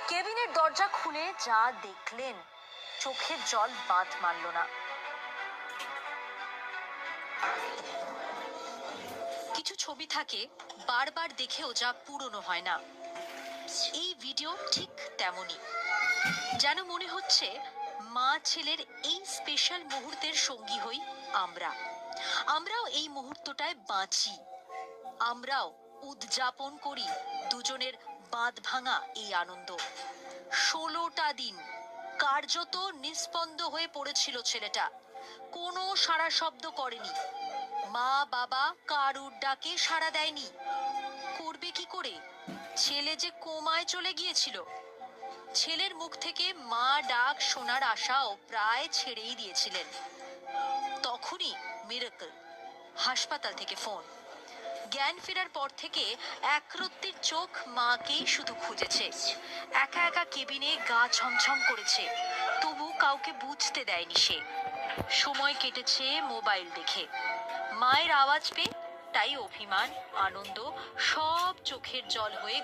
কেবিনের দরজা খুলে যা দেখলেন, চোখের জল বাঁধ মারল না। কিছু ছবি থাকে বারবার দেখেও যা পুরনো হয় না। এই ভিডিও ঠিক তেমনই। যেন মনে হচ্ছে মা ছেলের এই স্পেশাল মুহূর্তের সঙ্গী হই আমরাও এই মুহূর্তটায় বাঁচি, আমরাও উদযাপন করি দুজনের বাঁধ ভাঙা এই আনন্দ। 16টা দিন কার্যত নিস্পন্দ হয়ে পড়েছিল ছেলেটা, কোনো সাড়া শব্দ করেনি। মা বাবা কারুর ডাকে সাড়া দেয়নি। করবে কি করে? ছেলে যে কোমায় চলে গিয়েছিল। ছেলের মুখ থেকে মা ডাক শোনার আশাও প্রায় ছেড়েই দিয়েছিলেন। তখনই মিরাকল, হাসপাতাল থেকে ফোন। জ্ঞান ফেরার পর থেকে একরত্তির চোখ মাকেই শুধু খুঁজেছে। একা একা কেবিনে গা ছমছম করেছে, তবু কাউকে বুঝতে দেয়নি সে। সময় কেটেছে মোবাইল দেখে, মায়ের আওয়াজ পেয়ে। তাই অভিমান, আনন্দ সব চোখের জল হয়ে